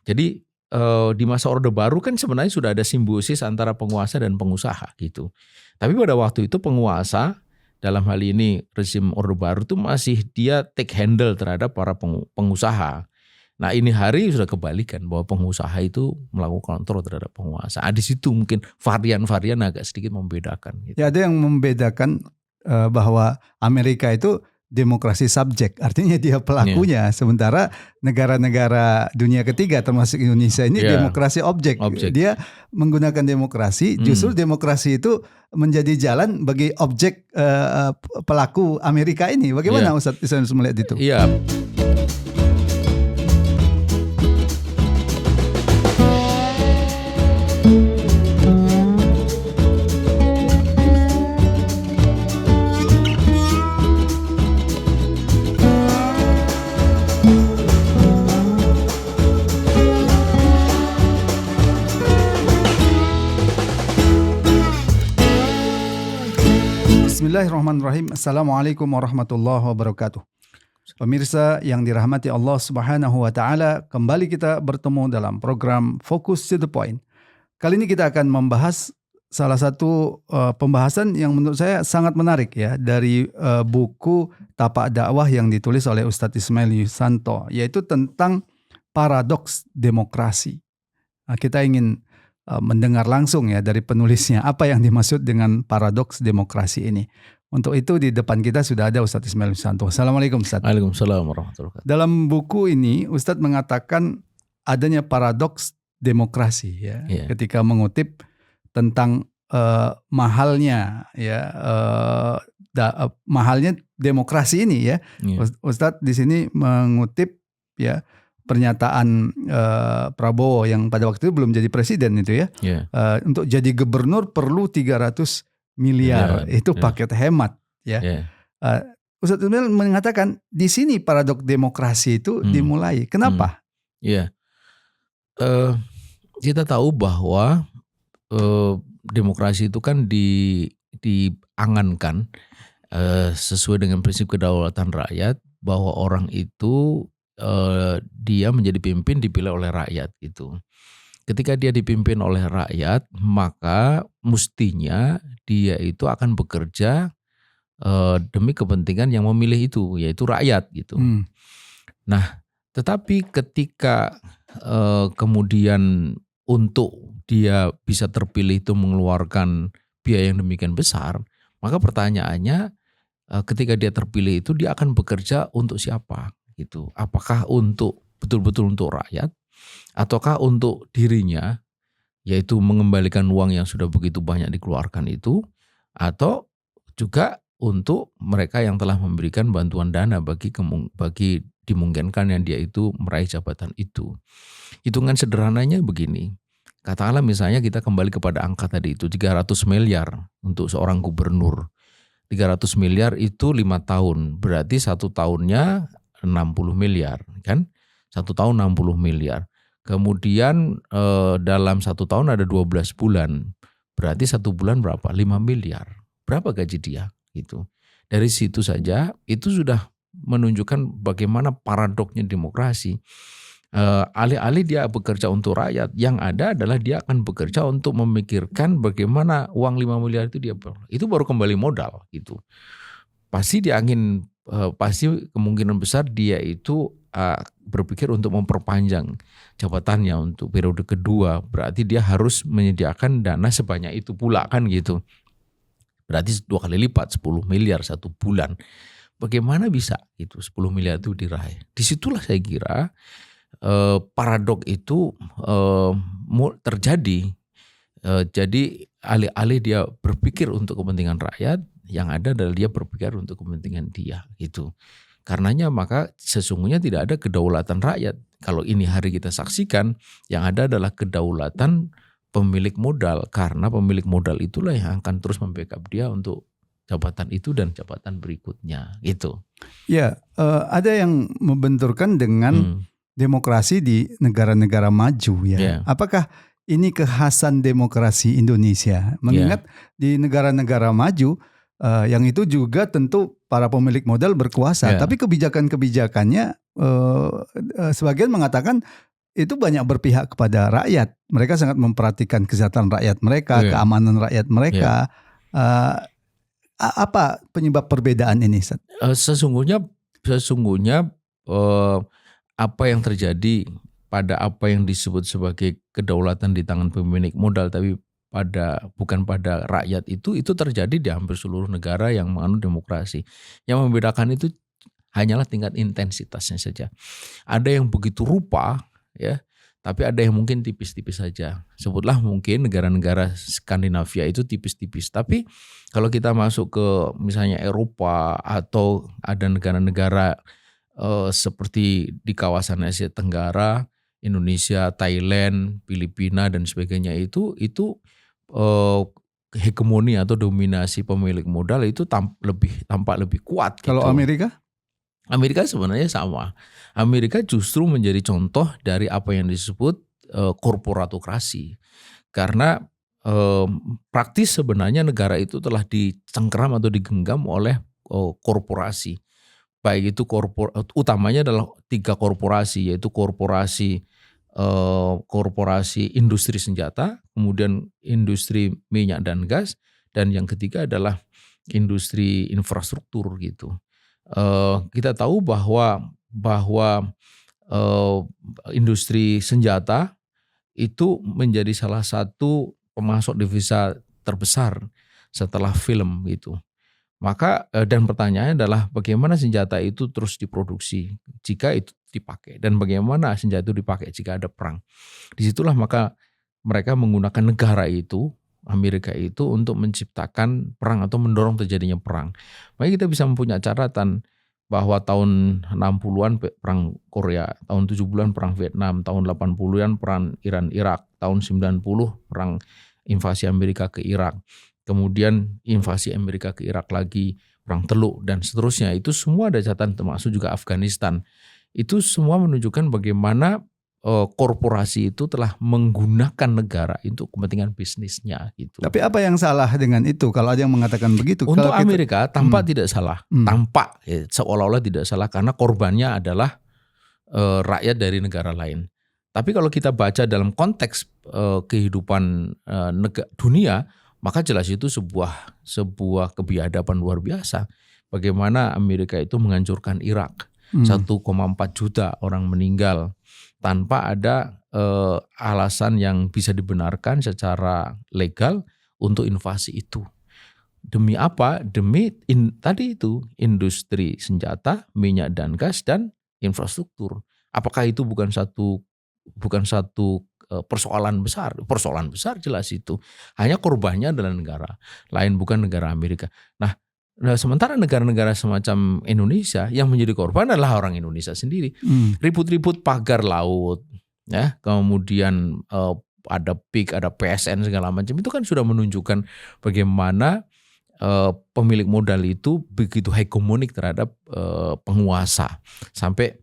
Jadi di masa Orde Baru kan sebenarnya sudah ada simbiosis antara penguasa dan pengusaha gitu. Tapi pada waktu itu penguasa dalam hal ini rezim Orde Baru itu masih dia take handle terhadap para pengusaha. Nah ini hari sudah kebalikan bahwa pengusaha itu melakukan kontrol terhadap penguasa. Di situ mungkin varian-varian agak sedikit membedakan. Gitu. Ya ada yang membedakan bahwa Amerika itu demokrasi subjek, artinya dia pelakunya. Sementara negara-negara dunia ketiga termasuk Indonesia ini demokrasi objek. Dia menggunakan demokrasi, justru demokrasi itu menjadi jalan bagi objek pelaku Amerika ini. Bagaimana Ustadz Isnur melihat itu? Iya. Bismillahirrahmanirrahim. Assalamualaikum warahmatullahi wabarakatuh. Pemirsa yang dirahmati Allah Subhanahu wa taala, kembali kita bertemu dalam program Focus to the Point. Kali ini kita akan membahas salah satu pembahasan yang menurut saya sangat menarik ya dari buku Tapak Dakwah yang ditulis oleh Ustadz Ismail Yusanto, yaitu tentang paradoks demokrasi. Nah, kita ingin mendengar langsung ya dari penulisnya apa yang dimaksud dengan paradoks demokrasi ini. Untuk itu di depan kita sudah ada Ustadz Ismail Yusanto. Assalamualaikum Ustadz. Waalaikumsalam warahmatullahi wabarakatuh. Dalam buku ini Ustadz mengatakan adanya paradoks demokrasi ya. Ketika mengutip tentang mahalnya ya mahalnya demokrasi ini ya. Ustadz di sini mengutip ya pernyataan Prabowo yang pada waktu itu belum jadi presiden itu ya. Untuk jadi gubernur perlu 300 miliar. Itu paket hemat ya. Ustadz Ismail mengatakan di sini paradoks demokrasi itu dimulai. Kenapa? Kita tahu bahwa demokrasi itu kan diangankan sesuai dengan prinsip kedaulatan rakyat, bahwa orang itu dia menjadi pimpin dipilih oleh rakyat gitu. Ketika dia dipimpin oleh rakyat, maka mestinya dia itu akan bekerja demi kepentingan yang memilih itu, yaitu rakyat gitu. Nah, tetapi ketika kemudian untuk dia bisa terpilih itu mengeluarkan biaya yang demikian besar, maka pertanyaannya ketika dia terpilih itu dia akan bekerja untuk siapa gitu? Apakah untuk betul-betul untuk rakyat? Ataukah untuk dirinya, yaitu mengembalikan uang yang sudah begitu banyak dikeluarkan itu, atau juga untuk mereka yang telah memberikan bantuan dana bagi dimungkinkan yang dia itu meraih jabatan itu. Hitungan sederhananya begini, katakanlah misalnya kita kembali kepada angka tadi itu 300 miliar untuk seorang gubernur. 300 miliar itu 5 tahun, berarti 1 tahunnya 60 miliar kan? 1 tahun 60 miliar. Kemudian dalam 1 tahun ada 12 bulan. Berarti 1 bulan berapa? 5 miliar. Berapa gaji dia? Gitu. Dari situ saja itu sudah menunjukkan bagaimana paradoksnya demokrasi. Alih-alih dia bekerja untuk rakyat, yang ada adalah dia akan bekerja untuk memikirkan bagaimana uang 5 miliar itu dia itu baru kembali modal gitu. Pasti kemungkinan besar dia itu berpikir untuk memperpanjang jabatannya untuk periode kedua, berarti dia harus menyediakan dana sebanyak itu pula kan gitu. Berarti 2 kali lipat 10 miliar 1 bulan. Bagaimana bisa itu 10 miliar itu diraih? Disitulah saya kira paradok itu terjadi. Jadi alih-alih dia berpikir untuk kepentingan rakyat, yang ada adalah dia berpikir untuk kepentingan dia gitu. Karenanya maka sesungguhnya tidak ada kedaulatan rakyat. Kalau ini hari kita saksikan, yang ada adalah kedaulatan pemilik modal. Karena pemilik modal itulah yang akan terus membackup dia untuk jabatan itu dan jabatan berikutnya gitu. Ya, ada yang membenturkan dengan demokrasi di negara-negara maju ya. Apakah ini kekhasan demokrasi Indonesia? Mengingat di negara-negara maju yang itu juga tentu para pemilik modal berkuasa, tapi kebijakan-kebijakannya sebagian mengatakan itu banyak berpihak kepada rakyat. Mereka sangat memperhatikan kesejahteraan rakyat mereka, keamanan rakyat mereka. Apa penyebab perbedaan ini, Ustaz? Sesungguhnya apa yang terjadi pada apa yang disebut sebagai kedaulatan di tangan pemilik modal, tapi bukan pada rakyat itu terjadi di hampir seluruh negara yang menganut demokrasi. Yang membedakan itu hanyalah tingkat intensitasnya saja. Ada yang begitu rupa, ya, tapi ada yang mungkin tipis-tipis saja. Sebutlah mungkin negara-negara Skandinavia itu tipis-tipis. Tapi kalau kita masuk ke misalnya Eropa atau ada negara-negara seperti di kawasan Asia Tenggara, Indonesia, Thailand, Filipina dan sebagainya itu hegemoni atau dominasi pemilik modal itu tampak lebih kuat. Kalau gitu. Amerika sebenarnya sama. Amerika justru menjadi contoh dari apa yang disebut korporatokrasi. Karena praktis sebenarnya negara itu telah dicengkeram atau digenggam oleh korporasi. Baik itu utamanya adalah 3 korporasi, yaitu korporasi industri senjata, kemudian industri minyak dan gas, dan yang ketiga adalah industri infrastruktur gitu. Kita tahu bahwa industri senjata itu menjadi salah satu pemasok devisa terbesar setelah film gitu. Maka dan pertanyaannya adalah bagaimana senjata itu terus diproduksi jika itu dipakai, dan bagaimana senjata itu dipakai jika ada perang. Disitulah maka mereka menggunakan negara itu, Amerika itu, untuk menciptakan perang atau mendorong terjadinya perang. Maka kita bisa mempunyai catatan bahwa tahun 60-an perang Korea, tahun 70-an perang Vietnam, tahun 80-an perang Iran-Irak, tahun 90 perang invasi Amerika ke Irak, kemudian invasi Amerika ke Irak lagi, perang Teluk dan seterusnya. Itu semua ada catatan, termasuk juga Afghanistan. Itu semua menunjukkan bagaimana korporasi itu telah menggunakan negara untuk kepentingan bisnisnya gitu. Tapi apa yang salah dengan itu kalau ada yang mengatakan begitu? Untuk Amerika tampak tidak salah, tampak seolah-olah tidak salah karena korbannya adalah rakyat dari negara lain. Tapi kalau kita baca dalam konteks kehidupan dunia, maka jelas itu sebuah kebiadaban luar biasa. Bagaimana Amerika itu menghancurkan Irak, 1,4 juta orang meninggal tanpa ada alasan yang bisa dibenarkan secara legal untuk invasi itu. Demi apa? Demi tadi itu industri senjata, minyak dan gas dan infrastruktur. Apakah itu bukan satu persoalan besar? Persoalan besar jelas itu. Hanya korbannya adalah negara lain, bukan negara Amerika. Nah, sementara negara-negara semacam Indonesia yang menjadi korban adalah orang Indonesia sendiri. Ribut-ribut pagar laut, ya, kemudian ada PIK, ada PSN segala macam, itu kan sudah menunjukkan bagaimana pemilik modal itu begitu hegemonik terhadap penguasa, sampai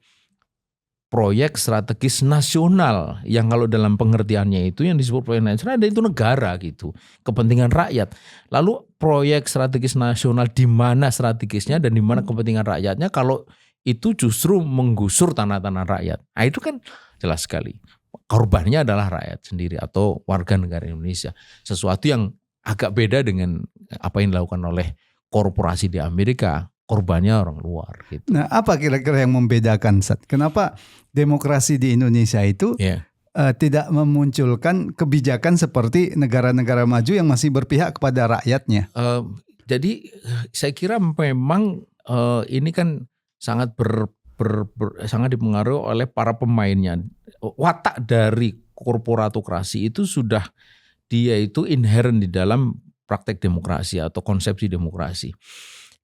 proyek strategis nasional yang kalau dalam pengertiannya itu yang disebut proyek nasional itu negara gitu, kepentingan rakyat. Lalu proyek strategis nasional di mana strategisnya dan di mana kepentingan rakyatnya kalau itu justru menggusur tanah-tanah rakyat. Nah, itu kan jelas sekali korbannya adalah rakyat sendiri atau warga negara Indonesia. Sesuatu yang agak beda dengan apa yang dilakukan oleh korporasi di Amerika. Korbannya orang luar gitu. Nah, apa kira-kira yang membedakan, Ustaz? Kenapa demokrasi di Indonesia itu tidak memunculkan kebijakan seperti negara-negara maju yang masih berpihak kepada rakyatnya? Jadi saya kira memang ini kan sangat sangat dipengaruhi oleh para pemainnya. Watak dari korporatokrasi itu sudah dia itu inherent di dalam praktek demokrasi atau konsepsi demokrasi.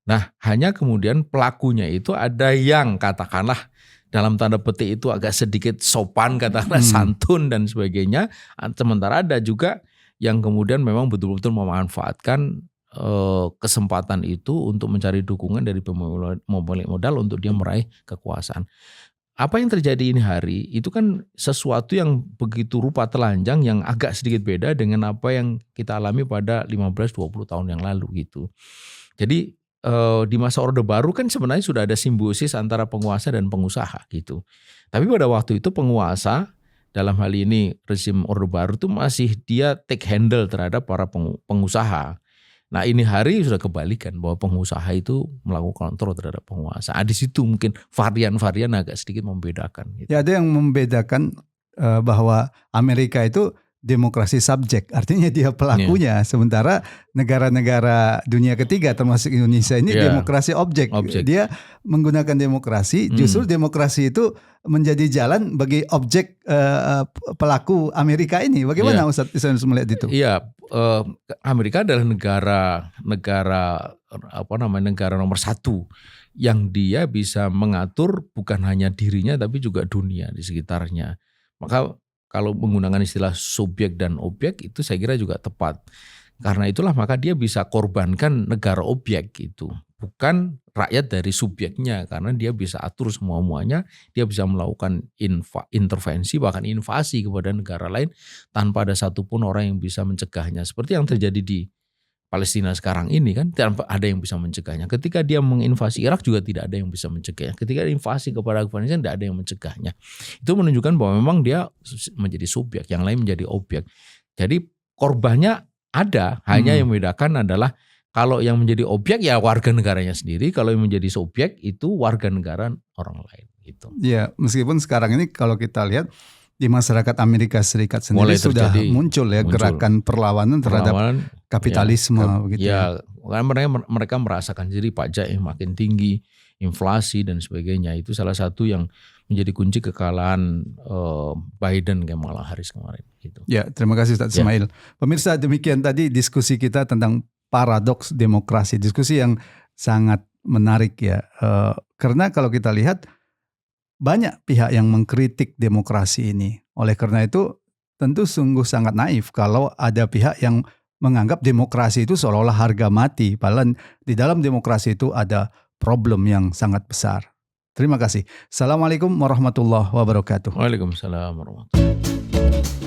Nah, hanya kemudian pelakunya itu ada yang katakanlah dalam tanda petik itu agak sedikit sopan, katakanlah santun dan sebagainya. Sementara ada juga yang kemudian memang betul-betul memanfaatkan kesempatan itu untuk mencari dukungan dari pemilik modal untuk dia meraih kekuasaan. Apa yang terjadi ini hari itu kan sesuatu yang begitu rupa telanjang yang agak sedikit beda dengan apa yang kita alami pada 15-20 tahun yang lalu gitu. Jadi di masa Orde Baru kan sebenarnya sudah ada simbiosis antara penguasa dan pengusaha gitu. Tapi pada waktu itu penguasa dalam hal ini rezim Orde Baru itu masih dia take handle terhadap para pengusaha. Nah ini hari sudah kebalikan bahwa pengusaha itu melakukan kontrol terhadap penguasa. Di situ mungkin varian-varian agak sedikit membedakan. Gitu. Ya ada yang membedakan bahwa Amerika itu demokrasi subjek, artinya dia pelakunya. Sementara negara-negara dunia ketiga termasuk Indonesia ini demokrasi objek. Dia menggunakan demokrasi, justru demokrasi itu menjadi jalan bagi objek pelaku Amerika ini. Bagaimana Ustadz Isnur melihat itu? Iya, Amerika adalah negara nomor satu yang dia bisa mengatur bukan hanya dirinya tapi juga dunia di sekitarnya. Maka kalau menggunakan istilah subjek dan objek itu saya kira juga tepat. Karena itulah maka dia bisa korbankan negara objek itu. Bukan rakyat dari subjeknya. Karena dia bisa atur semua-muanya. Dia bisa melakukan intervensi bahkan invasi kepada negara lain. Tanpa ada satupun orang yang bisa mencegahnya. Seperti yang terjadi di Palestina sekarang ini kan tidak ada yang bisa mencegahnya. Ketika dia menginvasi Irak juga tidak ada yang bisa mencegahnya. Ketika dia invasi kepada Afghanistan tidak ada yang mencegahnya. Itu menunjukkan bahwa memang dia menjadi subjek, yang lain menjadi objek. Jadi korbannya ada, hanya yang membedakan adalah kalau yang menjadi objek ya warga negaranya sendiri, kalau yang menjadi subjek itu warga negara orang lain gitu. Ya, meskipun sekarang ini kalau kita lihat di masyarakat Amerika Serikat sendiri sudah muncul gerakan perlawanan terhadap kapitalisme begitu. Ya, karena mereka merasakan sendiri pajak yang makin tinggi, inflasi dan sebagainya. Itu salah satu yang menjadi kunci kekalahan Biden Kamala Harris kemarin gitu. Ya, terima kasih Ustaz Ismail. Pemirsa, demikian tadi diskusi kita tentang paradoks demokrasi. Diskusi yang sangat menarik ya. Karena kalau kita lihat banyak pihak yang mengkritik demokrasi ini. Oleh karena itu tentu sungguh sangat naif kalau ada pihak yang menganggap demokrasi itu seolah-olah harga mati. Padahal di dalam demokrasi itu ada problem yang sangat besar. Terima kasih. Assalamualaikum warahmatullahi wabarakatuh. Waalaikumsalam warahmatullahi wabarakatuh.